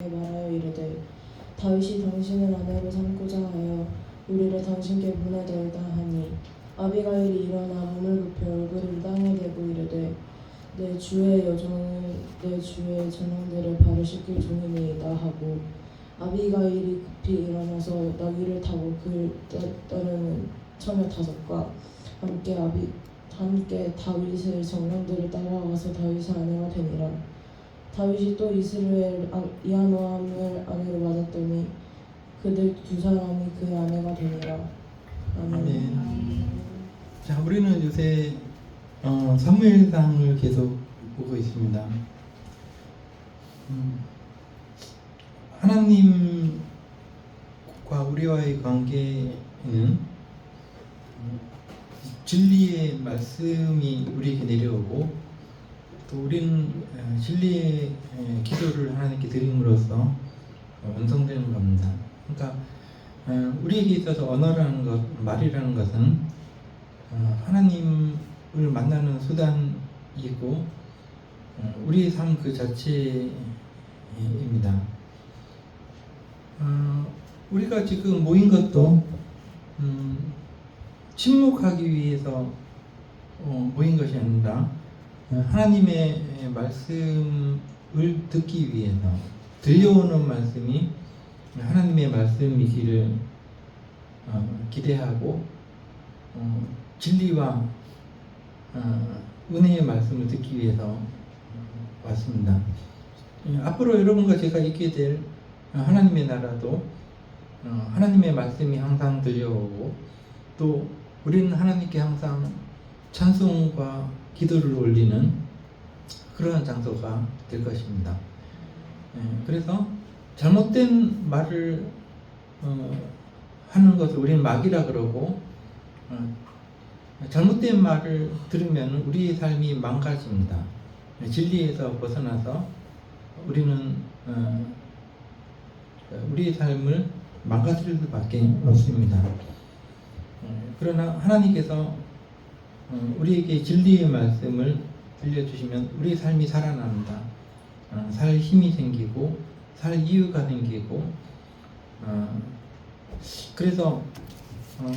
말하여 이르되 다윗이 당신을 아내로 삼고자 하여 우리를 당신께 보내더이다 하니 아비가일이 일어나 몸을 굽혀 얼굴을 땅에 대고 이르되 내 주의 여종을 내 주의 전형들을 발을 씻길 종이니이다 하고 아비가일이 급히 일어나서 나귀를 타고 그 따르는 처녀 5과 함께 다윗의 정령들을 따라와서 다윗의 아내가 되니라. 다윗이 또 이스라엘 이아노함을 아내로 맞았더니 그들 2사람이 그의 아내가 되니라. 아멘. 자, 우리는 요새 사무엘상을 계속 보고 있습니다. 하나님과 우리와의 관계는 진리의 말씀이 우리에게 내려오고 또 우리는 진리의 기도를 하나님께 드림으로써 완성되는 겁니다. 그러니까 우리에게 있어서 언어라는 것, 말이라는 것은 하나님을 만나는 수단이고 우리의 삶 그 자체입니다. 우리가 지금 모인 것도 침묵하기 위해서 모인 것이 아니라 하나님의 말씀을 듣기 위해서 들려오는 말씀이 하나님의 말씀이기를 기대하고 진리와 은혜의 말씀을 듣기 위해서 왔습니다. 앞으로 여러분과 제가 있게 될 하나님의 나라도 하나님의 말씀이 항상 들려오고 또 우리는 하나님께 항상 찬송과 기도를 올리는 그러한 장소가 될 것입니다. 그래서 잘못된 말을 하는 것을 우리는 막이라 그러고 잘못된 말을 들으면 우리의 삶이 망가집니다. 진리에서 벗어나서 우리는 우리의 삶을 망가뜨릴 수밖에 없습니다. 그러나 하나님께서 우리에게 진리의 말씀을 들려주시면 우리의 삶이 살아납니다. 살 힘이 생기고 살 이유가 생기고 그래서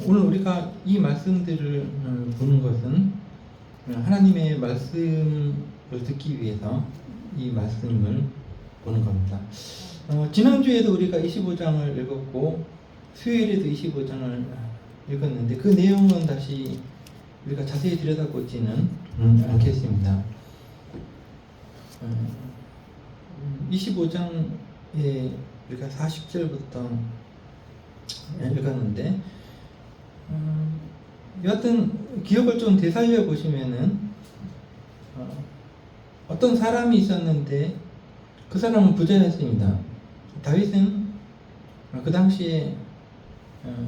오늘 우리가 이 말씀들을 보는 것은 하나님의 말씀을 듣기 위해서 이 말씀을 보는 겁니다. 지난주에도 우리가 25장을 읽었고 수요일에도 25장을 읽었는데 그 내용은 다시 우리가 자세히 들여다보지는 않겠습니다. 25장에 우리가 40절부터 읽었는데 여하튼 기억을 좀 되살려 보시면은 어떤 사람이 있었는데 그 사람은 부자였습니다. 다윗은 그 당시에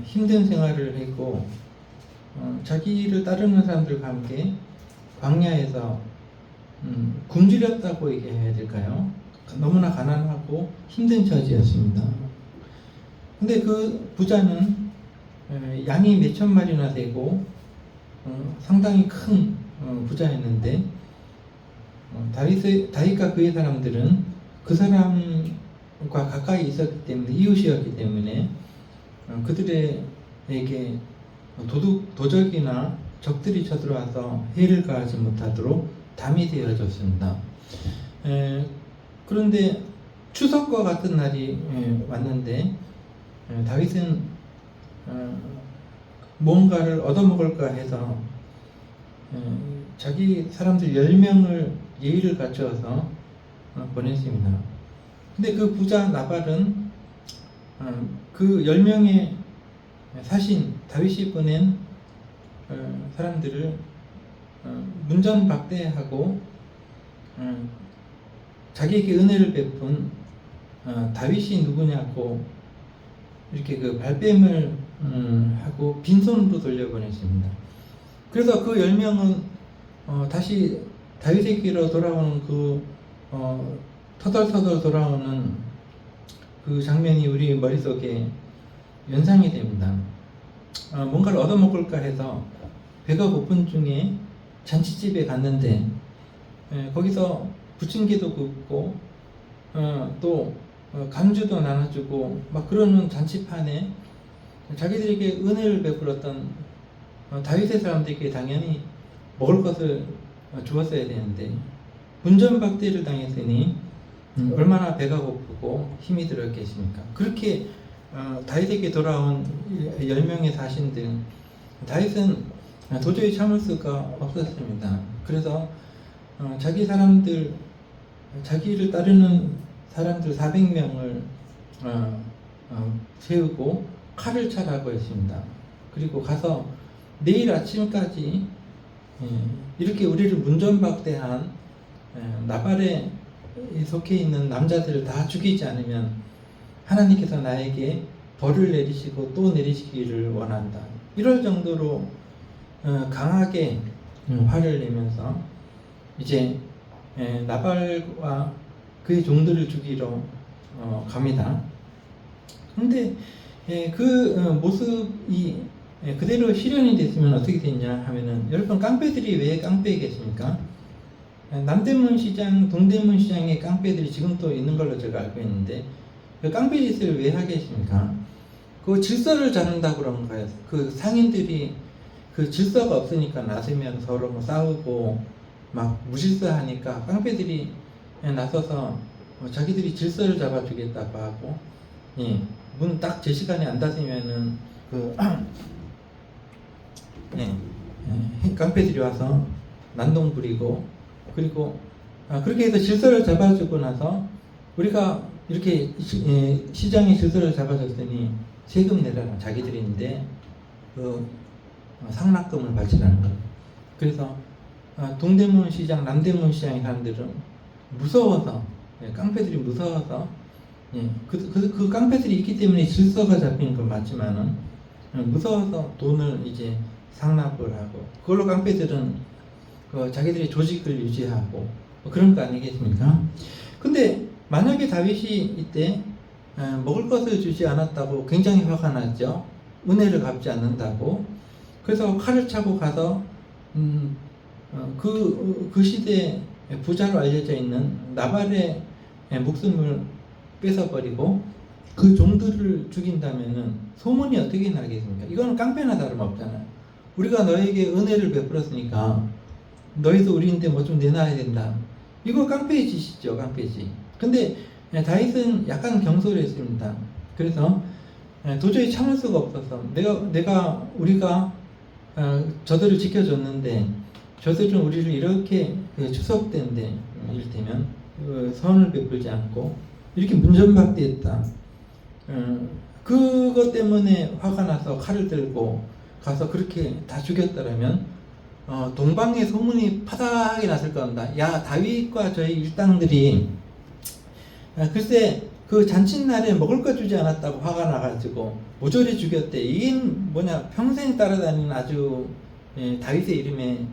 힘든 생활을 했고 자기를 따르는 사람들과 함께 광야에서 굶주렸다고 얘기해야 될까요? 너무나 가난하고 힘든 처지였습니다. 근데 그 부자는 양이 몇천 마리나 되고 상당히 큰 부자였는데 다윗과 그의 사람들은 그 사람과 가까이 있었기 때문에 이웃이었기 때문에 그들에게 도적이나 적들이 쳐들어와서 해를 가하지 못하도록 담이 되어졌습니다. 그런데 추석과 같은 날이 왔는데 다윗은 뭔가를 얻어먹을까 해서 자기 사람들 10명을 예의를 갖춰서 보냈습니다. 근데 그 부자 나발은 그 10명의 사신 다윗이 보낸 사람들을 문전박대하고 자기에게 은혜를 베푼 다윗이 누구냐고 이렇게 그 발뺌을 하고 빈손으로 돌려보냈습니다. 그래서 그 10명은 다시 다윗에게로 돌아오는 그 터덜터덜 돌아오는 그 장면이 우리 머릿속에 연상이 됩니다. 뭔가를 얻어먹을까 해서 배가 고픈 중에 잔치집에 갔는데 거기서 부침개도 굽고 또 간주도 나눠주고 막 그러는 잔치판에 자기들에게 은혜를 베풀었던 다윗의 사람들에게 당연히 먹을 것을 주었어야 되는데 문전박대를 당했으니 얼마나 배가 고프고 힘이 들었겠습니까? 그렇게 다윗에게 돌아온 10명의 사신들, 다윗은 도저히 참을 수가 없었습니다. 그래서 자기 사람들, 자기를 따르는 사람들 400명을 세우고 칼을 차라고 했습니다. 그리고 가서 내일 아침까지 이렇게 우리를 문전박대한 나발에 속해 있는 남자들을 다 죽이지 않으면 하나님께서 나에게 벌을 내리시고 또 내리시기를 원한다. 이럴 정도로 강하게 화를 내면서 이제 나발과 그의 종들을 죽이러 갑니다. 그런데 그 모습이 그대로 실현이 됐으면 어떻게 됐냐 하면은, 여러분 깡패들이 왜 깡패겠습니까? 남대문 시장, 동대문 시장에 깡패들이 지금도 있는 걸로 제가 알고 있는데 그 깡패 짓을 왜 하겠습니까? 그 질서를 잡는다고 그런 거예요. 그 상인들이 그 질서가 없으니까 나서면 서로 뭐 싸우고 막 무질서하니까 깡패들이 나서서 자기들이 질서를 잡아주겠다고 하고, 문 딱 제 시간에 안 닫으면은 깡패들이 와서 난동 부리고, 그리고 그렇게 해서 질서를 잡아주고 나서 우리가 이렇게 시장의 질서를 잡아줬더니 세금 내라라, 자기들인데 그 상납금을 발치라는 거예요. 그래서 동대문 시장, 남대문 시장의 사람들은 무서워서, 깡패들이 무서워서, 그 깡패들이 있기 때문에 질서가 잡히는 건 맞지만은 무서워서 돈을 이제 상납을 하고, 그걸로 깡패들은 자기들의 조직을 유지하고 그런 거 아니겠습니까? 근데 만약에 다윗이 이때 먹을 것을 주지 않았다고 굉장히 화가 났죠. 은혜를 갚지 않는다고. 그래서 칼을 차고 가서 그 시대에 부자로 알려져 있는 나발의 목숨을 뺏어버리고 그 종들을 죽인다면은 소문이 어떻게 나겠습니까? 이거는 깡패나 다름없잖아요. 우리가 너에게 은혜를 베풀었으니까 너희도 우리인데 뭐 좀 내놔야 된다. 이거 깡패의 짓이죠, 깡패의 짓. 근데 다윗은 약간 경솔했습니다. 그래서 도저히 참을 수가 없어서 우리가 저들을 지켜줬는데 저들은 우리를 이렇게 추석 때인데 이를테면 선을 베풀지 않고 이렇게 문전박대했다. 그것 때문에 화가 나서 칼을 들고 가서 그렇게 다 죽였다라면 동방의 소문이 파다하게 났을 겁니다. 야, 다윗과 저희 일당들이 글쎄 그 잔칫날에 먹을 거 주지 않았다고 화가 나가지고 모조리 죽였대. 이게 뭐냐, 평생 따라다니는 아주 다윗의 이름에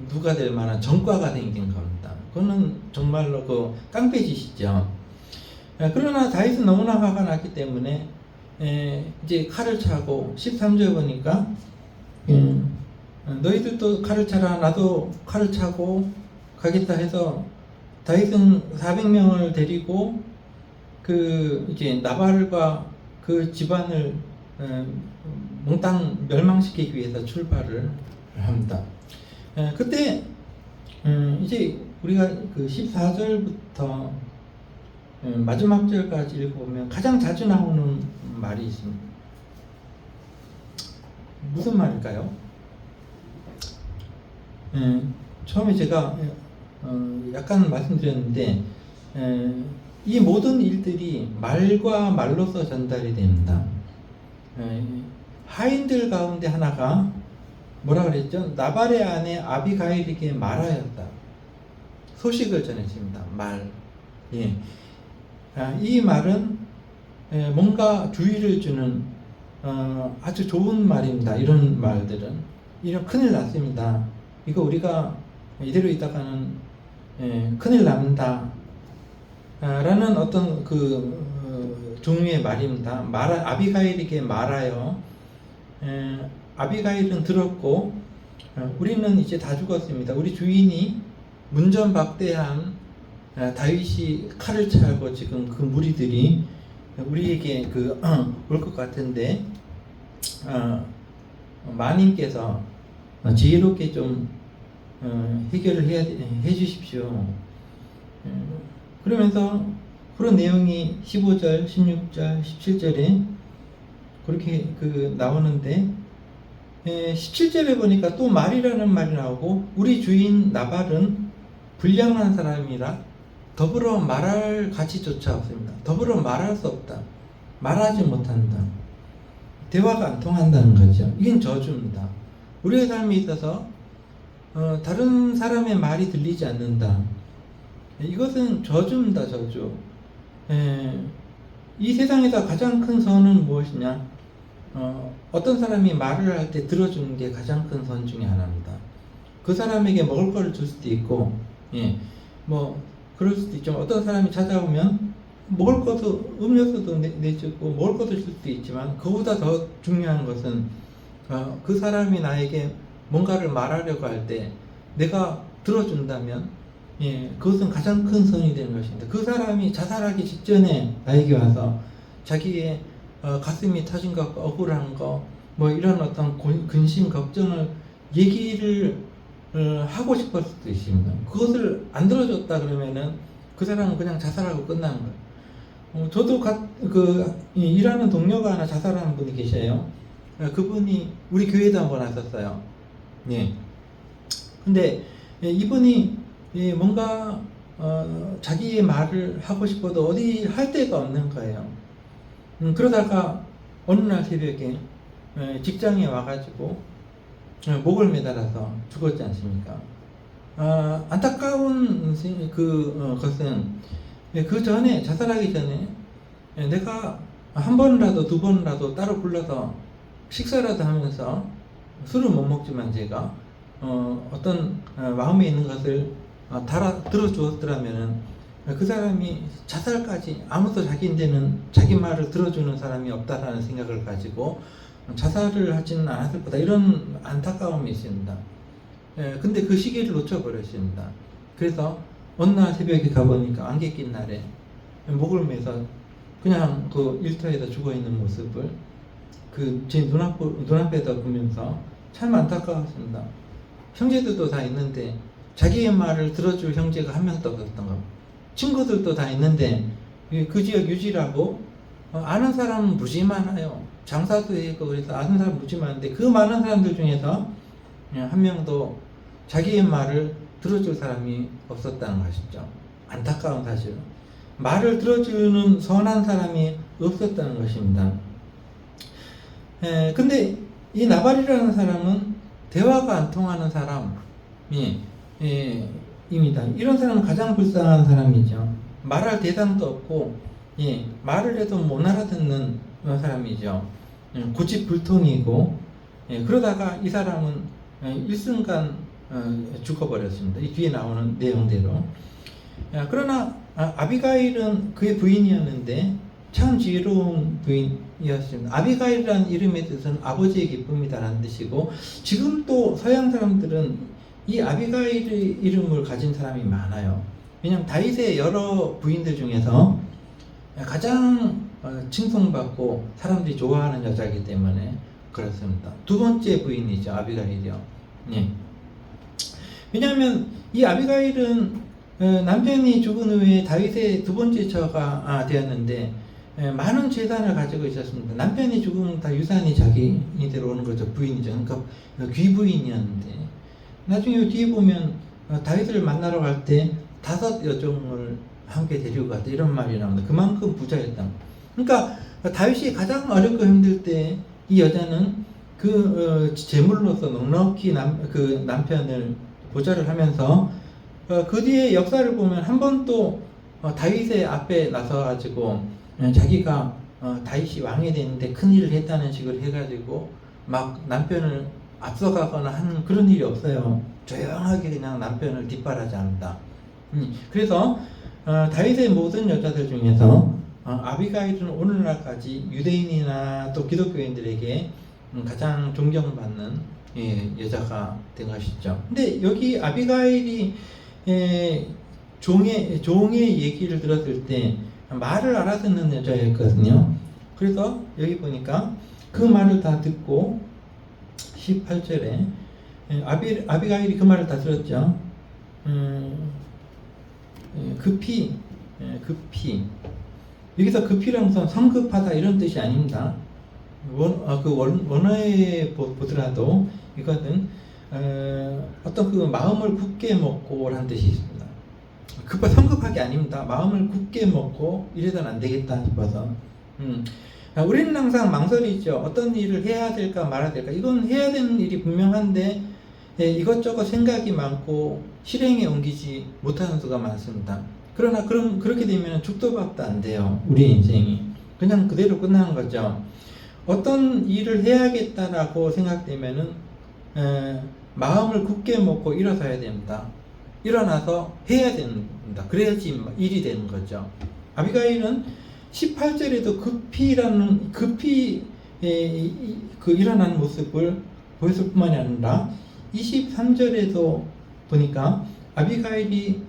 누가 될 만한 전과가 생긴 겁니다. 그거는 정말로 그 깡패짓이죠. 그러나 다윗은 너무나 화가 났기 때문에 이제 칼을 차고 13절 보니까 너희들도 칼을 차라, 나도 칼을 차고 가겠다 해서 다윗은 400명을 데리고 이제 나발과 그 집안을 몽땅 멸망시키기 위해서 출발을 합니다. 그때 이제 우리가 그 14절부터 마지막 절까지 읽어보면 가장 자주 나오는 말이 있습니다. 무슨 말일까요? 처음에 제가 약간 말씀드렸는데 이 모든 일들이 말과 말로서 전달이 됩니다. 하인들 가운데 하나가 뭐라 그랬죠? 나발의 아내 아비가일에게 말하였다. 소식을 전했습니다. 말. 이 말은 뭔가 주의를 주는 아주 좋은 말입니다. 이런 말들은 이런 큰일 났습니다. 이거 우리가 이대로 있다가는 큰일 납니다. 라는 어떤 종류의 말입니다. 아비가일에게 말하여 아비가일은 들었고 우리는 이제 다 죽었습니다. 우리 주인이 문전박대한 다윗이 칼을 차고 지금 그 무리들이 우리에게 올 것 같은데 마님께서 지혜롭게 좀 해결을 해 주십시오. 그러면서 그런 내용이 15절, 16절, 17절에 그렇게 나오는데 17절에 보니까 또 말이라는 말이 나오고 우리 주인 나발은 불량한 사람이라 더불어 말할 가치조차 없습니다. 더불어 말할 수 없다. 말하지 못한다. 대화가 안 통한다는 거죠. 이건 저주입니다. 우리의 삶에 있어서 다른 사람의 말이 들리지 않는다. 이것은 저주입니다. 저주. 이 세상에서 가장 큰 선은 무엇이냐? 어떤 사람이 말을 할 때 들어주는 게 가장 큰 선 중에 하나입니다. 그 사람에게 먹을 거를 줄 수도 있고, 그럴 수도 있죠. 어떤 사람이 찾아오면 먹을 것도 음료수도 내주고 먹을 것도 줄 수도 있지만 그보다 더 중요한 것은 그 사람이 나에게 뭔가를 말하려고 할 때 내가 들어준다면 그것은 가장 큰 선이 되는 것입니다. 그 사람이 자살하기 직전에 나에게 와서 자기의 가슴이 터진 것, 억울한 거, 이런 어떤 근심, 걱정을 얘기를 하고 싶을 수도 있습니다. 그것을 안 들어줬다 그러면은 그 사람은 그냥 자살하고 끝나는 거예요. 저도 일하는 동료가 하나 자살하는 분이 계셔요. 그분이 우리 교회도 한번 왔었어요. 근데 이분이 뭔가 자기의 말을 하고 싶어도 어디 할 데가 없는 거예요. 그러다가 어느 날 새벽에 직장에 와가지고 목을 매달아서 죽었지 않습니까? 안타까운 것은 그 전에 자살하기 전에 내가 한 번이라도 두 번이라도 따로 불러서 식사라도 하면서 술은 못 먹지만 제가 어떤 마음에 있는 것을 들어주었더라면은 그 사람이 자살까지 아무도 자기 말을 들어주는 사람이 없다라는 생각을 가지고 자살을 하지는 않았을 거다 이런 안타까움이 있습니다. 근데 그 시기를 놓쳐버렸습니다. 그래서 어느 날 새벽에 가보니까 안개 낀 날에 목을 매서 그냥 그 일터에다 죽어있는 모습을 제 눈앞에다 보면서 참 안타까웠습니다. 형제들도 다 있는데 자기의 말을 들어줄 형제가 한 명도 없었던 겁니다. 친구들도 다 있는데 그 지역 유지라고 아는 사람은 무지 많아요. 장사도 했고 그래서 아는 사람 무지 많은데 그 많은 사람들 중에서 한 명도 자기의 말을 들어줄 사람이 없었다는 것이죠. 안타까운 사실. 말을 들어주는 선한 사람이 없었다는 것입니다. 근데 이 나발이라는 사람은 대화가 안 통하는 사람이 입니다. 이런 사람은 가장 불쌍한 사람이죠. 말할 대상도 없고 말을 해도 못 알아듣는 사람이죠. 고집불통이고 그러다가 이 사람은 일순간 죽어버렸습니다. 이 뒤에 나오는 내용대로. 그러나 아비가일은 그의 부인이었는데 참 지혜로운 부인이었습니다. 아비가일이라는 이름의 뜻은 아버지의 기쁨이다라는 뜻이고 지금 또 서양 사람들은 이 아비가일의 이름을 가진 사람이 많아요. 왜냐하면 다윗의 여러 부인들 중에서 가장 칭송받고 사람들이 좋아하는 여자이기 때문에 그렇습니다. 두 번째 부인이죠. 아비가일이요. 왜냐하면 이 아비가일은 남편이 죽은 후에 다윗의 두 번째 처가 되었는데 많은 재산을 가지고 있었습니다. 남편이 죽으면 다 유산이 자기들로 오는 거죠. 부인이죠. 그러니까 귀부인이었는데 나중에 뒤에 보면 다윗을 만나러 갈 때 5 여종을 함께 데리고 갔다 이런 말이 나옵니다. 그만큼 부자였다. 그러니까 다윗이 가장 어렵고 힘들 때 이 여자는 제물로서 넉넉히 남편을 보좌를 하면서 그 뒤에 역사를 보면 한 번 또 다윗의 앞에 나서가지고 자기가 다윗이 왕이 되는데 큰 일을 했다는 식으로 해가지고 막 남편을 앞서가거나 하는 그런 일이 없어요. 조용하게 그냥 남편을 뒷바라지 한다. 그래서 다윗의 모든 여자들 중에서 아비가일은 오늘날까지 유대인이나 또 기독교인들에게 가장 존경받는 여자가 된 것이죠. 근데 여기 아비가일이 종의 얘기를 들었을 때 말을 알아듣는 여자였거든요. 그래서 여기 보니까 그 말을 다 듣고 18절에 아비가일이 그 말을 다 들었죠. 급히 여기서 급히라는 것은 성급하다 이런 뜻이 아닙니다. 원어에 보더라도 이거는 어떤 그 마음을 굳게 먹고라는 뜻이 있습니다. 성급하게 아닙니다. 마음을 굳게 먹고 이래서는 안 되겠다 싶어서. 우리는 항상 망설이죠. 어떤 일을 해야 될까 말아야 될까. 이건 해야 되는 일이 분명한데 이것저것 생각이 많고 실행에 옮기지 못하는 수가 많습니다. 그러나 그렇게 되면 죽도 밥도 안 돼요. 우리 인생이 그냥 그대로 끝나는 거죠. 어떤 일을 해야겠다라고 생각되면은 마음을 굳게 먹고 일어서야 됩니다. 일어나서 해야 됩니다. 그래야지 일이 되는 거죠. 아비가일은 18절에도 급히 그 일어나는 모습을 보였을 뿐만이 아니라 23절에도 보니까 아비가일이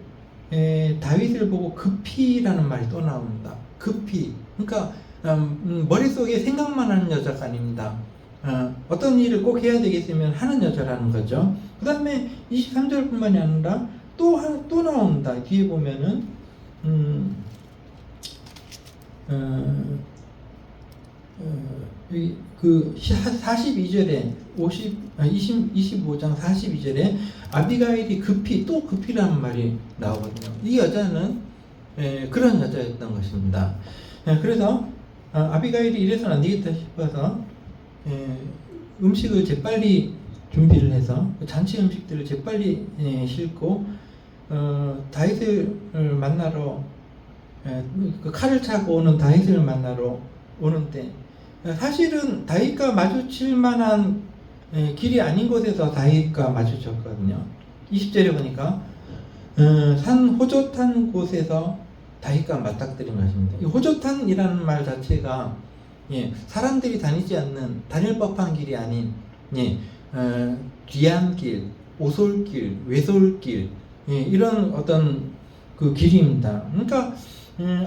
다윗을 보고 급히라는 말이 또 나옵니다. 급히. 그러니까 머릿속에 생각만 하는 여자가 아닙니다. 어떤 일을 꼭 해야 되겠으면 하는 여자라는 거죠. 그 다음에 23절뿐만이 아니라 또 나옵니다. 뒤에 보면은 그 42절에 25장 42절에 아비가일이 급히라는 말이 나오거든요. 이 여자는 그런 여자였던 것입니다. 그래서 아비가일이 이래서는 안 되겠다 싶어서 음식을 재빨리 준비를 해서 잔치 음식들을 재빨리 싣고 다윗을 만나러 그 칼을 차고 오는 다윗을 만나러 오는데 사실은 다윗과 마주칠 만한 길이 아닌 곳에서 다윗과 마주쳤거든요. 20절에 보니까 산 호젓한 곳에서 다윗과 맞닥뜨린 것입니다. 이 호젓한이라는 말 자체가 사람들이 다니지 않는 다닐 법한 길이 아닌 귀한 길, 오솔길, 외솔길 이런 어떤 그 길입니다. 그러니까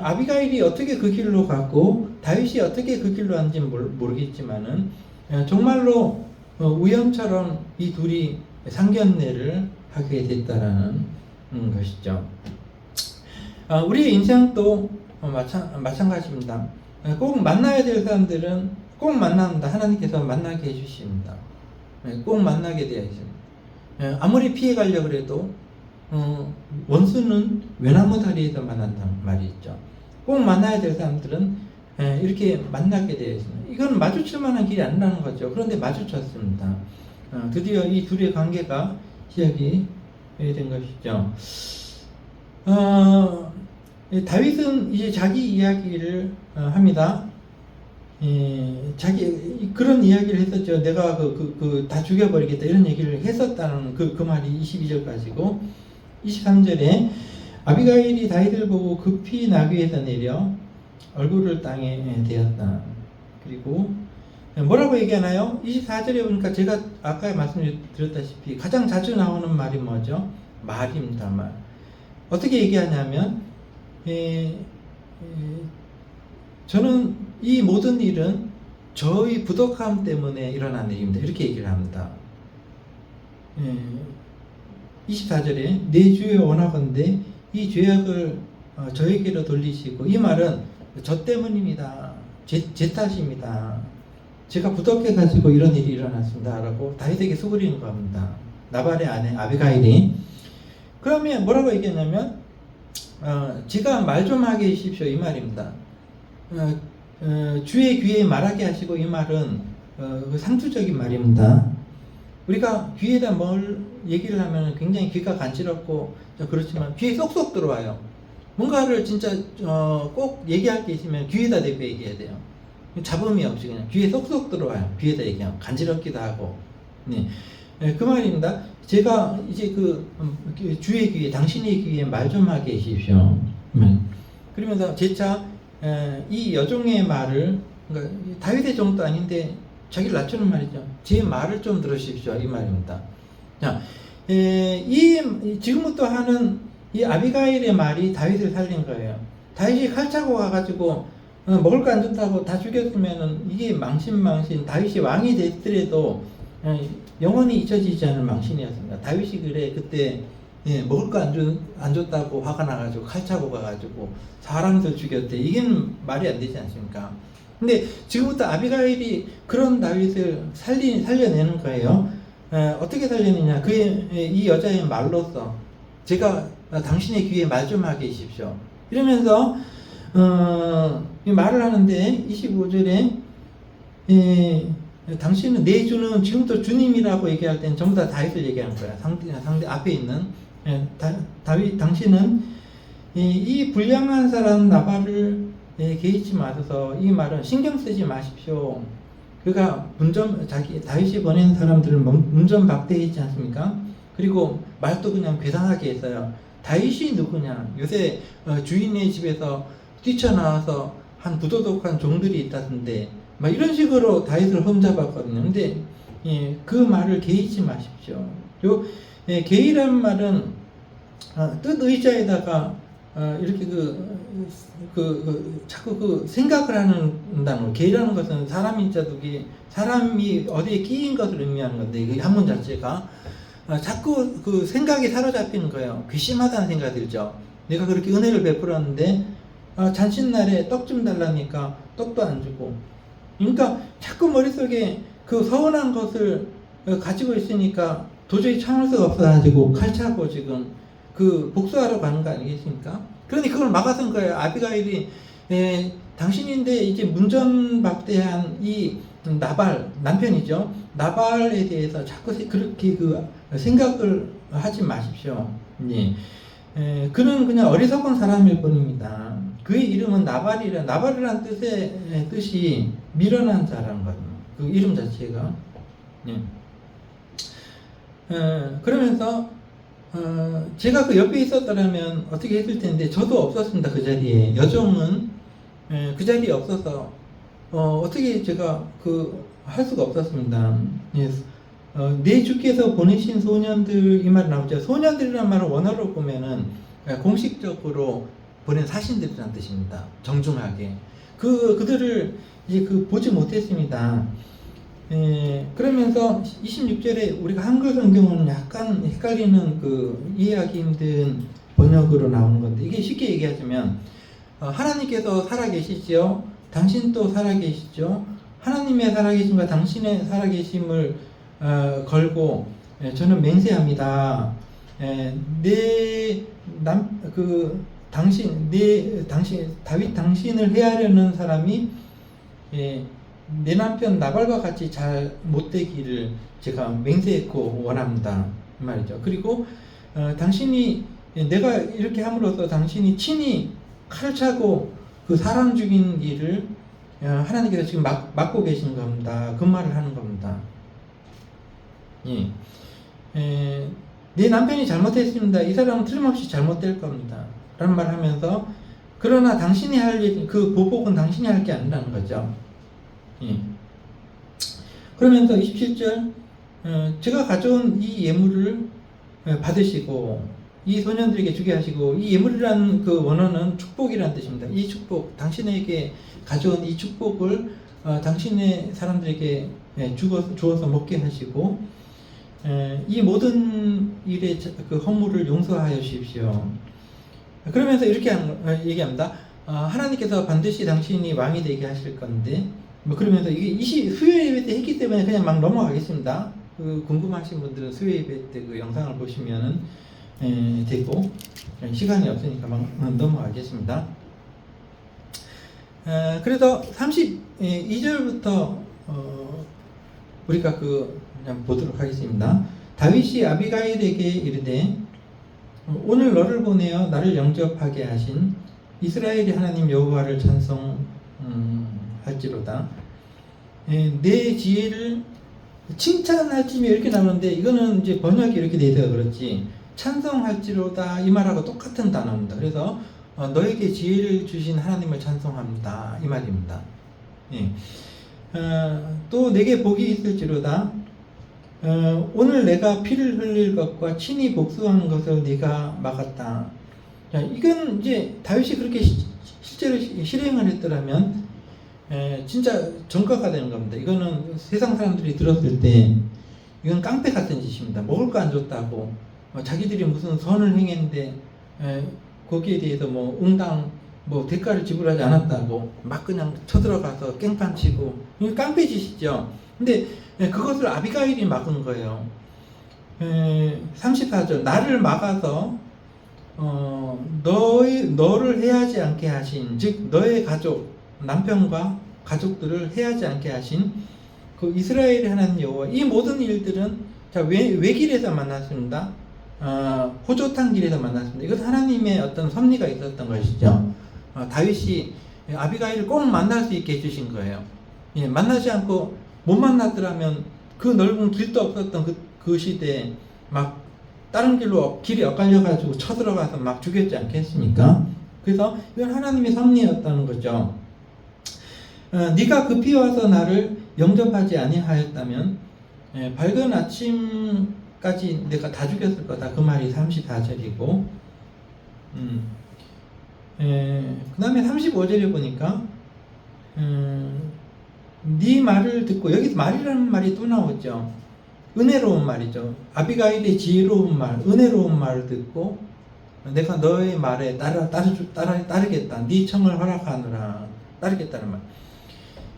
아비가일이 어떻게 그 길로 갔고 다윗이 어떻게 그 길로 왔는지 모르겠지만은 정말로 우연처럼 이 둘이 상견례를 하게 됐다라는 것이죠. 우리의 인생도 마찬가지입니다. 꼭 만나야 될 사람들은 꼭 만납니다. 하나님께서 만나게 해주십니다. 꼭 만나게 되어 있습니다. 아무리 피해가려고 해도 원수는 외나무 다리에서 만난다는 말이 있죠. 꼭 만나야 될 사람들은 이렇게 만나게 되어 있습니다. 이건 마주칠 만한 길이 아니라는 거죠. 그런데 마주쳤습니다. 드디어 이 둘의 관계가 시작이 된 것이죠. 다윗은 이제 자기 이야기를 합니다. 그런 이야기를 했었죠. 내가 다 죽여버리겠다 이런 얘기를 했었다는 그 말이 22절까지고 23절에 아비가일이 다윗을 보고 급히 나귀에서 내려 얼굴을 땅에 대었다. 그리고 뭐라고 얘기하나요? 24절에 보니까 제가 아까 말씀드렸다시피 가장 자주 나오는 말이 뭐죠? 말입니다. 말. 어떻게 얘기하냐면 저는 이 모든 일은 저의 부족함 때문에 일어난 일입니다. 이렇게 얘기를 합니다. 24절에 내 주여 원하건대 이 죄악을 저에게로 돌리시고, 이 말은 저 때문입니다. 제 탓입니다. 제가 부족해가지고 이런 일이 일어났습니다. 라고 다윗에게 수그리는 겁니다. 나발의 아내 아비가일이. 그러면 뭐라고 얘기했냐면 제가 말 좀 하게 해주십시오 이 말입니다. 주의 귀에 말하게 하시고, 이 말은 상투적인 말입니다. 우리가 귀에다 뭘 얘기를 하면 굉장히 귀가 간지럽고 그렇지만 귀에 쏙쏙 들어와요. 뭔가를 진짜 꼭 얘기할 게 있으면 귀에다 대고 얘기해야 돼요. 잡음이 없이 그냥 귀에 쏙쏙 들어와요. 귀에다 얘기하면 간지럽기도 하고. 네. 그 말입니다. 제가 이제 주의 귀에, 당신의 귀에 말 좀 하게 해주십시오. 그러면서 재차 이 여종의 말을, 그러니까 다윗의 종도 아닌데 자기를 낮추는 말이죠. 제 말을 좀 들으십시오 이 말입니다. 자, 지금부터 하는 이 아비가일의 말이 다윗을 살린 거예요. 다윗이 칼 차고 가가지고 먹을 거 안 좋다고 다 죽였으면은 이게 망신 다윗이 왕이 됐더라도 영원히 잊혀지지 않을 망신이었습니다. 다윗이 그래 그때 먹을 거 안 줬다고 화가 나가지고 칼 차고 가가지고 사람들 죽였대. 이게 말이 안 되지 않습니까? 근데 지금부터 아비가일이 그런 다윗을 살려내는 거예요. 어떻게 살려내냐? 이 여자의 말로써 제가 당신의 귀에 말 좀 하게 해주십시오. 이러면서 이 말을 하는데 25절에 당신은 내 주는 지금부터 주님이라고 얘기할 때는 전부 다 다윗을 얘기하는 거야. 상대 앞에 있는 다윗 당신은 이 불량한 사람 나발을 개의치 마셔서 이 말은 신경 쓰지 마십시오. 그가 다윗이 보낸 사람들을 문전박대했지 않습니까? 그리고 말도 그냥 괴상하게 했어요. 다윗이 누구냐? 요새 주인의 집에서 뛰쳐나와서 한 부도덕한 종들이 있다던데 막 이런 식으로 다윗을 험잡았거든요. 근데 그 말을 개의치 마십시오. 개의란 말은 뜻의자에다가 이렇게 자꾸 생각을 한다는 거. 개의라는 것은 사람이 어디에 끼인 것을 의미하는 건데 이 한문 자체가 자꾸 그 생각이 사로잡히는 거예요. 괘씸하다는 생각이 들죠. 내가 그렇게 은혜를 베풀었는데 잔칫날에 떡 좀 달라니까 떡도 안 주고. 그러니까 자꾸 머릿속에 그 서운한 것을 가지고 있으니까 도저히 참을 수가 없어가지고 칼차고 지금 그 복수하러 가는 거 아니겠습니까? 그러니 그걸 막아선 거예요. 아비가일이 당신인데 이제 문전박대한 이 나발 남편이죠. 나발에 대해서 자꾸 그렇게 생각을 하지 마십시오. 그는 그냥 어리석은 사람일 뿐입니다. 그의 이름은 나발이란 뜻이 미련한 자라는 거예요. 그 이름 자체가. 그러면서 제가 그 옆에 있었더라면 어떻게 했을 텐데 저도 없었습니다. 그 자리에. 여종은 그 자리에 없어서 어떻게 제가 할 수가 없었습니다. 내 주께서 보내신 소년들 이 말 나오죠. 소년들이라는 말을 원어로 보면은 공식적으로 보낸 사신들이라는 뜻입니다. 정중하게 그들을 이제 보지 못했습니다. 그러면서 26절에 우리가 한글 성경은 약간 헷갈리는 이해하기 힘든 번역으로 나오는 건데 이게 쉽게 얘기하자면 하나님께서 살아계시죠. 당신도 살아계시죠. 하나님의 살아계심과 당신의 살아계심을 걸고 저는 맹세합니다. 다윗 당신을 해하려는 사람이 내 남편 나발과 같이 잘 못되기를 제가 맹세했고 원합니다. 이 말이죠. 그리고 당신이 내가 이렇게 함으로써 당신이 친히 칼을 차고 그 사람 죽인 일을 하나님께서 지금 막고 계신 겁니다. 그 말을 하는 겁니다. 내 남편이 잘못했습니다. 이 사람은 틀림없이 잘못될 겁니다. 라는 말 하면서 그러나 당신이 할 일, 그 보복은 당신이 할 게 아니라는 거죠. 그러면서 27절 제가 가져온 이 예물을 받으시고 이 소년들에게 주게 하시고 이 예물이라는 그 원어는 축복이라는 뜻입니다. 이 축복, 당신에게 가져온 이 축복을 당신의 사람들에게 주어서 먹게 하시고 이 모든 일의 그 허물을 용서하여 주십시오. 그러면서 이렇게 얘기합니다. 하나님께서 반드시 당신이 왕이 되게 하실 건데 그러면서 이게 수요 예배 때 했기 때문에 그냥 막 넘어가겠습니다. 궁금하신 분들은 수요 예배 때 그 영상을 보시면은 되고 시간이 없으니까 막 넘어가겠습니다. 그래서 32절부터 우리가 그냥 보도록 하겠습니다. 다윗이 아비가일에게 이르되 오늘 너를 보내어 나를 영접하게 하신 이스라엘의 하나님 여호와를 찬송할지로다. 내 지혜를 칭찬할지며 이렇게 나오는데 이거는 이제 번역이 이렇게 돼 있어서 그렇지 찬송할지로다 이 말하고 똑같은 단어입니다. 그래서 너에게 지혜를 주신 하나님을 찬송합니다 이 말입니다. 또 내게 복이 있을지로다. 오늘 내가 피를 흘릴 것과 친히 복수하는 것을 네가 막았다. 자, 이건 이제 다윗이 그렇게 실제로 실행을 했더라면 진짜 전과가 되는 겁니다. 이거는 세상 사람들이 들었을 때 이건 깡패 같은 짓입니다. 먹을 거 안 줬다고 자기들이 무슨 선을 행했는데 거기에 대해서 뭐 응당 뭐 대가를 지불하지 않았다고 막 그냥 쳐들어가서 깽판 치고 이거 깡패 짓이죠. 근데 그것을 아비가일이 막은 거예요. 34절 나를 막아서 너를 해하지 않게 하신, 즉 너의 가족 남편과 가족들을 해하지 않게 하신 그 이스라엘의 하나님 여호와. 이 모든 일들은 자 외길에서 만났습니다. 호조탄 길에서 만났습니다. 이것은 하나님의 어떤 섭리가 있었던 것이죠. 다윗이 아비가일을 꼭 만날 수 있게 해주신 거예요. 예, 만나지 않고 못 만났더라면 그 넓은 길도 없었던 그 시대에 막 다른 길로 길이 엇갈려가지고 쳐들어가서 막 죽였지 않겠습니까? 그래서 이건 하나님의 섭리였다는 거죠. 네가 급히 와서 나를 영접하지 아니하였다면 밝은 아침까지 내가 다 죽였을 거다. 그 말이 34절이고 그 다음에 35절에 보니까 네 말을 듣고, 여기서 말이라는 말이 또 나오죠. 은혜로운 말이죠. 아비가일의 지혜로운 말, 은혜로운 말을 듣고 내가 너의 말에 따르겠다. 네 청을 허락하노라. 따르겠다는 말.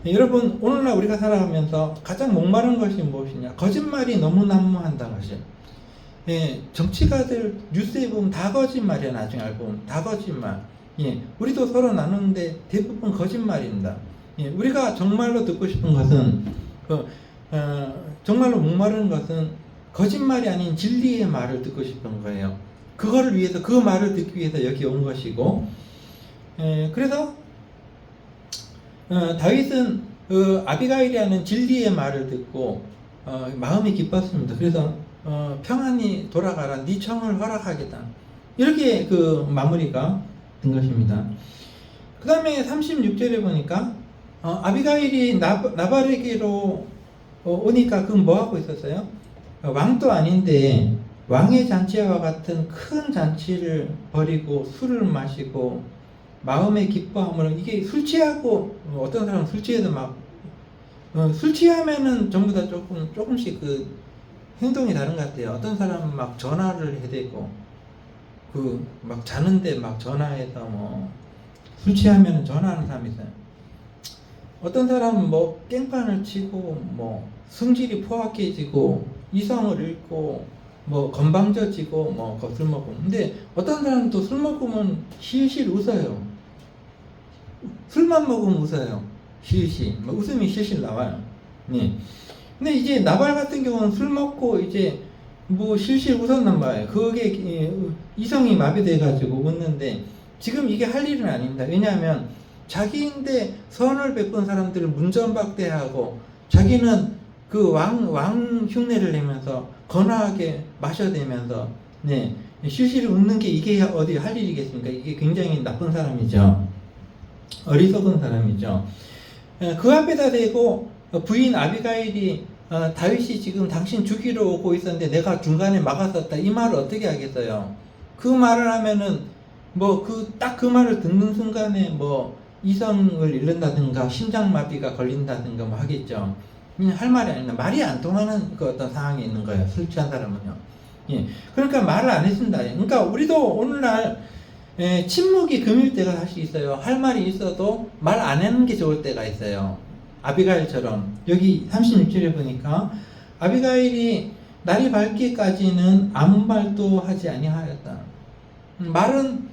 여러분, 오늘날 우리가 살아가면서 가장 목마른 것이 무엇이냐? 거짓말이 너무 난무한다는 것이죠. 예, 정치가들 뉴스에 보면 다 거짓말이야. 나중에 알고 보면 다 거짓말. 예, 우리도 서로 나누는데 대부분 거짓말입니다. 예, 우리가 정말로 듣고 싶은 것은 정말로 목마른 것은 거짓말이 아닌 진리의 말을 듣고 싶은 거예요. 그거를 위해서, 그 말을 듣기 위해서 여기 온 것이고, 그래서 다윗은 아비가일이라는 진리의 말을 듣고 마음이 기뻤습니다. 그래서 평안히 돌아가라, 네 청을 허락하겠다. 이렇게 그 마무리가 된 것입니다. 그 다음에 36절에 보니까 아비가일이 나발에게로 오니까 그건 뭐 하고 있었어요? 왕도 아닌데 왕의 잔치와 같은 큰 잔치를 벌이고 술을 마시고 마음의 기뻐함을, 이게 술 취하고 어떤 사람은 술 취해도 막 술 취하면은 전부 다 조금씩 그 행동이 다른 것 같아요. 어떤 사람은 막 전화를 해대고 그 막 자는데 막 전화해서 뭐 술 취하면은 전화하는 사람이 있어요. 어떤 사람은 뭐 깽판을 치고 뭐 성질이 포악해지고 이성을 잃고 뭐 건방져지고 뭐 술 먹으면. 근데 어떤 사람은 또 술 먹으면 실실 웃어요. 술만 먹으면 웃어요. 실실. 뭐 웃음이 실실 나와요. 네. 근데 이제 나발 같은 경우는 술 먹고 이제 뭐 실실 웃었단 말이에요. 그게 이성이 마비돼가지고 웃는데, 지금 이게 할 일은 아닙니다. 왜냐하면 자기인데 선을 베푼 사람들을 문전박대하고 자기는 그 왕 흉내를 내면서 거나하게 마셔대면서 네, 실실 웃는 게 이게 어디 할 일이겠습니까? 이게 굉장히 나쁜 사람이죠. 어리석은 사람이죠. 그 앞에다 대고 부인 아비가일이 다윗이 지금 당신 죽이러 오고 있었는데 내가 중간에 막았었다, 이 말을 어떻게 하겠어요? 그 말을 하면은 뭐 딱 그 말을 듣는 순간에 뭐 이성을 잃는다든가 심장마비가 걸린다든가 뭐 하겠죠. 할 말이 아니라 말이 안 통하는 그 어떤 상황에 있는 거예요. 술 취한 사람은요. 예. 그러니까 말을 안 했습니다. 그러니까 우리도 오늘날 침묵이 금일 때가 사실 있어요. 할 말이 있어도 말 안 하는 게 좋을 때가 있어요. 아비가일처럼 여기 36절에 보니까 아비가일이 날이 밝기까지는 아무 말도 하지 아니하였다. 말은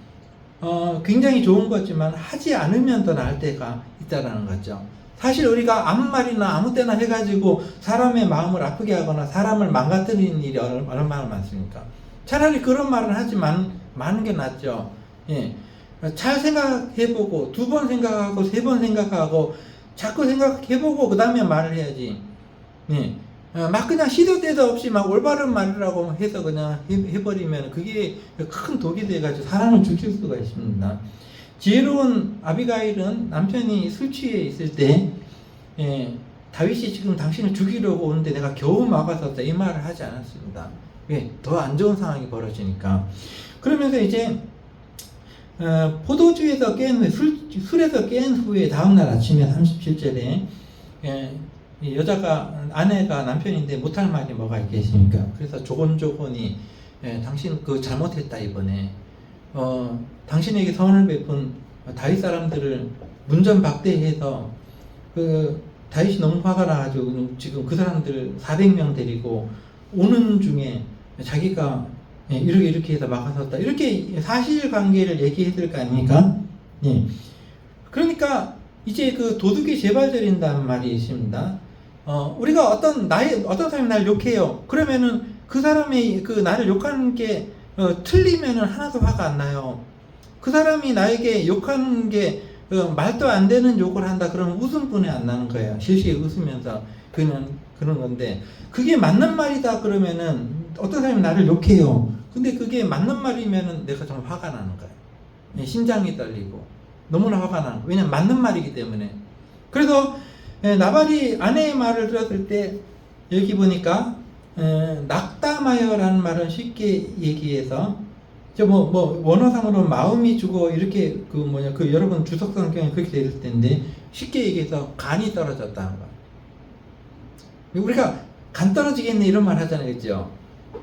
굉장히 좋은 거지만 하지 않으면 더 나을 때가 있다라는 거죠. 사실 우리가 아무 말이나 아무 때나 해가지고 사람의 마음을 아프게 하거나 사람을 망가뜨리는 일이 얼마나 많습니까? 차라리 그런 말을 하지 마는 게 낫죠. 예. 잘 생각해보고 2번 생각하고 3번 생각하고 자꾸 생각해보고 그 다음에 말을 해야지. 예. 막 그냥 시도 때도 없이 막 올바른 말이라고 해서 그냥 해버리면 그게 큰 독이 돼가지고 사람을 죽일 수가 있습니다. 지혜로운 아비가일은 남편이 술 취해 있을 때 다윗이 지금 당신을 죽이려고 오는데 내가 겨우 막아섰다, 이 말을 하지 않았습니다. 왜? 더 안 좋은 상황이 벌어지니까. 그러면서 이제 포도주에서 깬 후에 술에서 깬 후에 다음날 아침에 37절에 이 아내가 남편인데 못할 말이 뭐가 있겠습니까? 그래서 조곤조곤히 당신 그 잘못했다 이번에 당신에게 선을 베푼 다윗 사람들을 문전박대해서 그 다윗이 너무 화가 나가지고 지금 그 사람들 400명 데리고 오는 중에 자기가 이렇게 해서 막아섰다 이렇게 사실관계를 얘기했을 거 아닙니까? 예. 그러니까 이제 그 도둑이 재발절인다는 말이 있습니다. 우리가 어떤 사람이 나를 욕해요. 그러면은 그 사람이 그 나를 욕하는 게 틀리면은 하나도 화가 안 나요. 그 사람이 나에게 욕하는 게 말도 안 되는 욕을 한다 그러면 웃음뿐이 안 나는 거예요. 실실 웃으면서 그냥 그런 건데 그게 맞는 말이다 그러면은 어떤 사람이 나를 욕해요. 근데 그게 맞는 말이면은 내가 정말 화가 나는 거예요. 심장이 떨리고 너무나 화가 나는 거예요. 왜냐면 맞는 말이기 때문에. 그래서 나발이 아내의 말을 들었을 때 여기 보니까 낙담하여라는 말은 쉽게 얘기해서 원어상으로 마음이 죽어 이렇게 여러분 주석 성경에 그렇게 되어 있을 텐데 쉽게 얘기해서 간이 떨어졌다는 거. 우리가 간 떨어지겠네 이런 말 하잖아요, 그죠?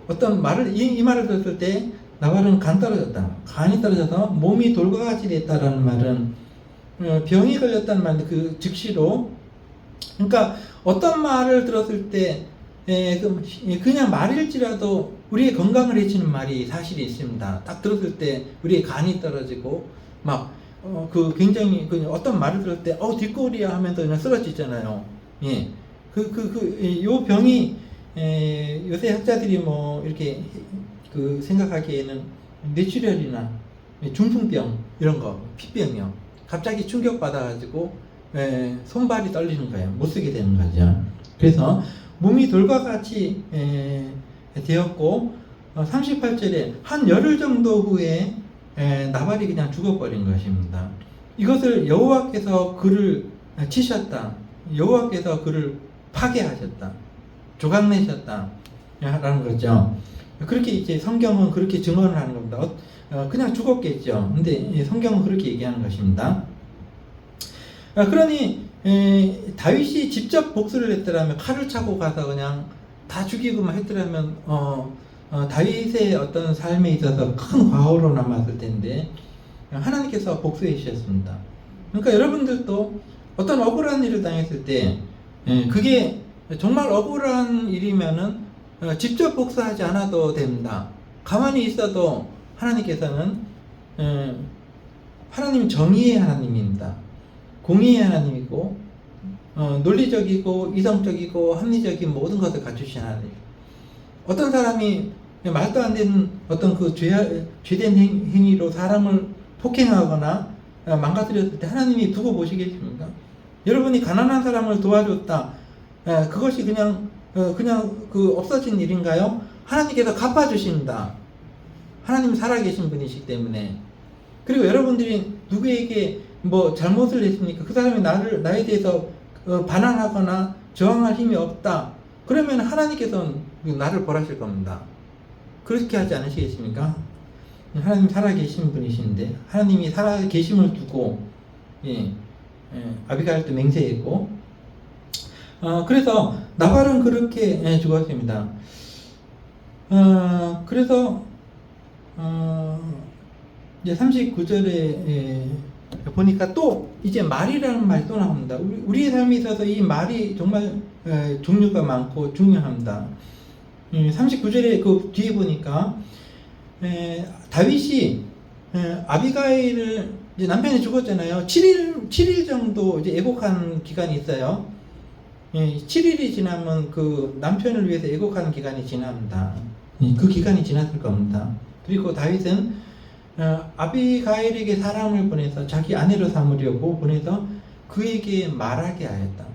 어떤 말을 이 말을 들었을 때 나발은 간 떨어졌다, 간이 떨어져서 몸이 돌과 같이 됐다라는 말은 병이 걸렸다는 말인데 그 즉시로 그러니까 어떤 말을 들었을 때 그냥 말일지라도 우리의 건강을 해치는 말이 사실이 있습니다. 딱 들었을 때 우리의 간이 떨어지고 굉장히 어떤 말을 들을 때 뒷골이야 하면서 그냥 쓰러지잖아요. 예. 요 병이 요새 학자들이 이렇게 생각하기에는 뇌출혈이나 중풍병 이런 거, 피병이요. 갑자기 충격받아가지고 손발이 떨리는 거예요. 못 쓰게 되는 거죠. 그래서 몸이 돌과 같이 되었고 38절에 한 열흘 정도 후에 나발이 그냥 죽어버린 것입니다. 이것을 여호와께서 그를 치셨다. 여호와께서 그를 파괴하셨다. 조각내셨다. 라는 거죠. 그렇게 이제 성경은 그렇게 증언을 하는 겁니다. 그냥 죽었겠죠. 근데 성경은 그렇게 얘기하는 것입니다. 그러니 다윗이 직접 복수를 했더라면 칼을 차고 가서 그냥 다 죽이고만 했더라면 다윗의 어떤 삶에 있어서 큰 과오로 남았을 텐데 하나님께서 복수해 주셨습니다. 그러니까 여러분들도 어떤 억울한 일을 당했을 때 그게 정말 억울한 일이면은 직접 복수하지 않아도 됩니다. 가만히 있어도 하나님께서는 하나님 정의의 하나님입니다. 공의의 하나님이고 논리적이고 이성적이고 합리적인 모든 것을 갖추신 하나님. 어떤 사람이 말도 안 되는 어떤 죄된 행위로 사람을 폭행하거나 망가뜨렸을 때 하나님이 두고 보시겠습니까? 여러분이 가난한 사람을 도와줬다. 그것이 그냥 없어진 일인가요? 하나님께서 갚아주십니다. 하나님 살아계신 분이시기 때문에. 그리고 여러분들이 누구에게 잘못을 했으니까 그 사람이 나에 대해서 반항하거나 저항할 힘이 없다. 그러면 하나님께서는 나를 벌하실 겁니다. 그렇게 하지 않으시겠습니까? 하나님 살아계신 분이신데 하나님이 살아계심을 두고 아비가일도 맹세했고 그래서 나발은 그렇게 죽었습니다. 그래서 이제 39절에 보니까 또 이제 말이라는 말이 또 나옵니다. 우리의 삶에 있어서 이 말이 정말 종류가 많고 중요합니다. 39절에 그 뒤에 보니까 다윗이 아비가일을 이제 남편이 죽었잖아요. 7일 정도 이제 애곡한 기간이 있어요. 7일이 지나면 그 남편을 위해서 애곡하는 기간이 지납니다. 그 기간이 지났을 겁니다. 그리고 다윗은 아비가일에게 사람을 보내서 자기 아내로 삼으려고 보내서 그에게 말하게 하였다.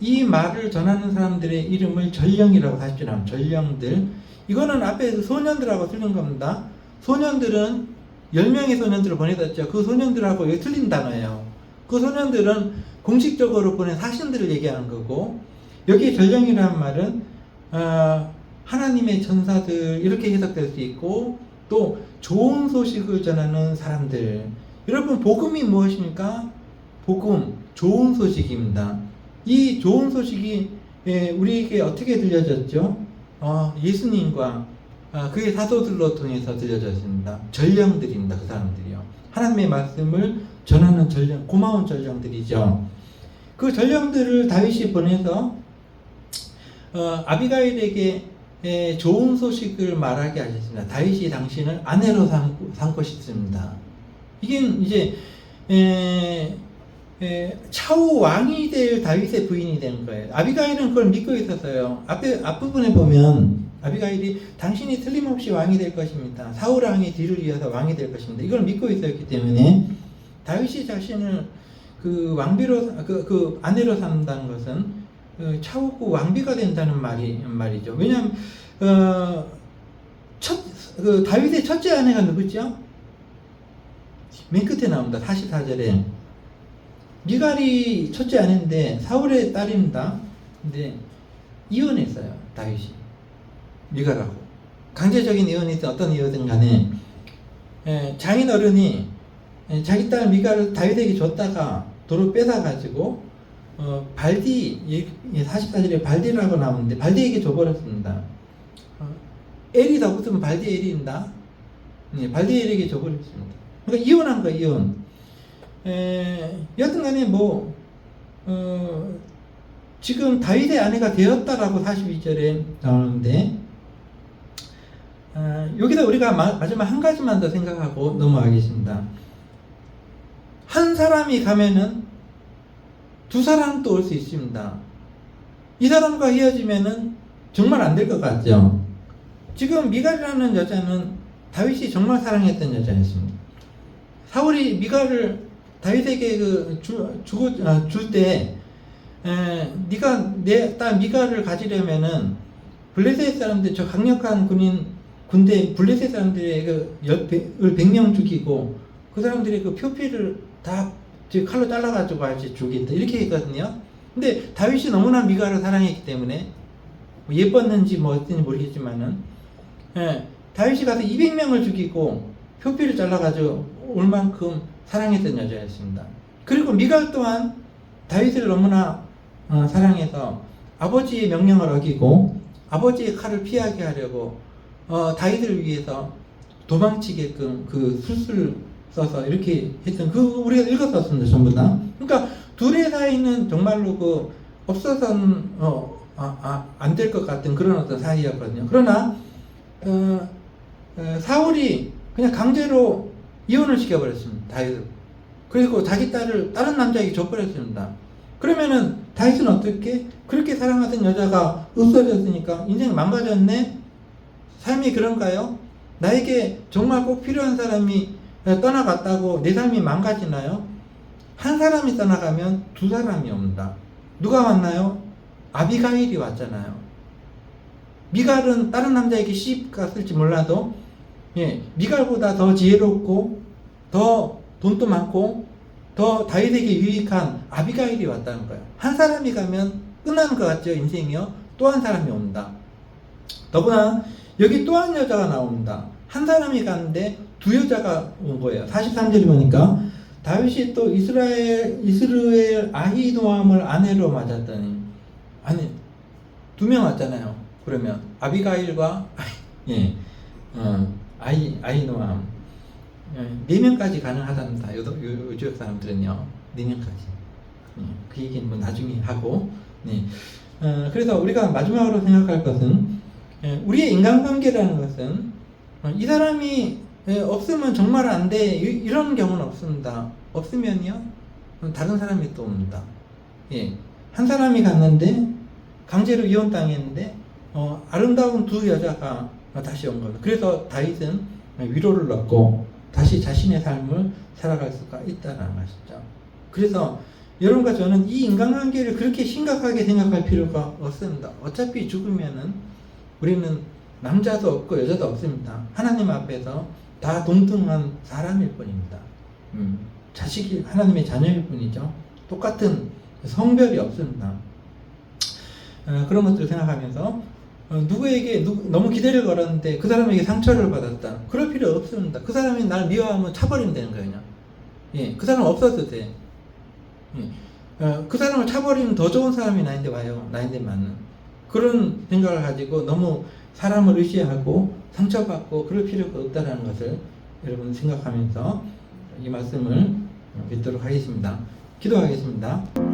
이 말을 전하는 사람들의 이름을 전령이라고 하시죠. 전령들. 이거는 앞에 소년들하고 틀린 겁니다. 소년들은 10명의 소년들을 보내셨죠. 그 소년들하고 여기 틀린 단어예요. 그 소년들은 공식적으로 보낸 사신들을 얘기하는 거고, 여기 전령이라는 말은 하나님의 전사들 이렇게 해석될 수 있고, 또 좋은 소식을 전하는 사람들. 여러분, 복음이 무엇입니까? 복음, 좋은 소식입니다. 이 좋은 소식이 우리에게 어떻게 들려졌죠? 예수님과 그의 사도들로 통해서 들려졌습니다. 전령들입니다. 그 사람들이요. 하나님의 말씀을 전하는 전령, 고마운 전령들이죠. 그 전령들을 다윗이 보내서 아비가일에게 좋은 소식을 말하게 하셨습니다. 다윗이 당신을 아내로 삼고 싶습니다. 이게 이제 차후 왕이 될 다윗의 부인이 되는 거예요. 아비가일은 그걸 믿고 있었어요. 앞부분에 보면 아비가일이 당신이 틀림없이 왕이 될 것입니다. 사울 왕이 뒤를 이어서 왕이 될 것입니다. 이걸 믿고 있었기 때문에 다윗이 자신을 그 왕비로 그 아내로 삼는다는 것은 차후 그 왕비가 된다는 말이죠. 왜냐하면 그 다윗의 첫째 아내가 누구죠? 맨 끝에 나옵니다. 44절에 미갈이 첫째 아내인데 사울의 딸입니다. 근데 이혼했어요. 다윗이 미갈하고 강제적인 이혼이든 어떤 이혼이든 간에 장인 어른이 자기 딸 미갈을 다윗에게 줬다가 도로 뺏어가지고 발디 44절에 발디라고 나오는데 발디에게 줘버렸습니다. 엘이 더 붙으면 발디 엘이인다. 발디 엘에게 줘버렸습니다. 그러니까 이혼한 거예요. 이혼. 여튼간에 지금 다윗의 아내가 되었다라고 42절에 나오는데 여기서 우리가 마지막 한 가지만 더 생각하고 넘어가겠습니다. 한 사람이 가면은 두 사람도 올 수 있습니다. 이 사람과 헤어지면은 정말 안 될 것 같죠. 지금 미갈이라는 여자는 다윗이 정말 사랑했던 여자였습니다. 사울이 미갈을 다윗에게 줄 때, 네가 내 딸 미갈을 가지려면은 블레셋 사람들, 저 강력한 군대 블레셋 사람들의 그 100명 죽이고 그 사람들의 그 표피를 다 칼로 잘라가지고 같이 죽인다 이렇게 했거든요. 근데 다윗이 너무나 미갈을 사랑했기 때문에 예뻤는지 어떤지 모르겠지만은 다윗이 가서 200명을 죽이고 표피를 잘라가지고 올 만큼 사랑했던 여자였습니다. 그리고 미갈 또한 다윗을 너무나 사랑해서 아버지의 명령을 어기고 아버지의 칼을 피하게 하려고 다윗을 위해서 도망치게끔 그 술수를 써서 이렇게 했던 우리가 읽었었습니다. 전부 다. 그러니까 둘의 사이는 정말로 없어서는 안 될 것 같은 그런 어떤 사이였거든요. 그러나 사울이 그냥 강제로 이혼을 시켜버렸습니다. 다윗을. 그리고 자기 딸을 다른 남자에게 줘버렸습니다. 그러면은 다윗은 어떻게? 그렇게 사랑하던 여자가 없어졌으니까 인생이 망가졌네? 삶이 그런가요? 나에게 정말 꼭 필요한 사람이 떠나갔다고 내 삶이 망가지나요? 한 사람이 떠나가면 두 사람이 옵니다. 누가 왔나요? 아비가일이 왔잖아요. 미갈은 다른 남자에게 시집 갔을지 몰라도 미갈보다 더 지혜롭고 더 돈도 많고 더 다윗에게 유익한 아비가일이 왔다는 거예요. 한 사람이 가면 끝나는 것 같죠, 인생이요? 또 한 사람이 온다. 더구나 여기 또 한 여자가 나옵니다. 한 사람이 갔는데 두 여자가 온 거예요. 43절에 보니까 다윗이 또 이스라엘 아히노암을 아내로 맞았더니 두 명 왔잖아요. 그러면 아비가일과 아히노암 4명까지 가능하답니다. 요 지역 사람들은요 4명까지. 그 얘기는 나중에 하고. 그래서 우리가 마지막으로 생각할 것은 우리의 인간관계라는 것은 이 사람이 없으면 정말 안 돼 이런 경우는 없습니다. 없으면요 다른 사람이 또 옵니다. 한 사람이 갔는데 강제로 이혼당했는데 아름다운 두 여자가 다시 온 겁니다. 그래서 다윗은 위로를 얻고 다시 자신의 삶을 살아갈 수가 있다는 것이죠. 그래서 여러분과 저는 이 인간관계를 그렇게 심각하게 생각할 필요가 없습니다. 어차피 죽으면은 우리는 남자도 없고 여자도 없습니다. 하나님 앞에서 다 동등한 사람일 뿐입니다. 자식이 하나님의 자녀일 뿐이죠. 똑같은 성별이 없습니다. 그런 것들을 생각하면서 누구에게 너무 기대를 걸었는데 그 사람에게 상처를 받았다. 그럴 필요 없습니다. 그 사람이 날 미워하면 차버리면 되는 거예요. 그냥. 예, 그 사람 없어도 돼. 예. 그 사람을 차버리면 더 좋은 사람이 나한테 와요. 나한테 맞는. 그런 생각을 가지고 너무 사람을 의시하고 상처받고 그럴 필요가 없다는 것을 여러분 생각하면서 이 말씀을 뵙도록 하겠습니다. 기도하겠습니다.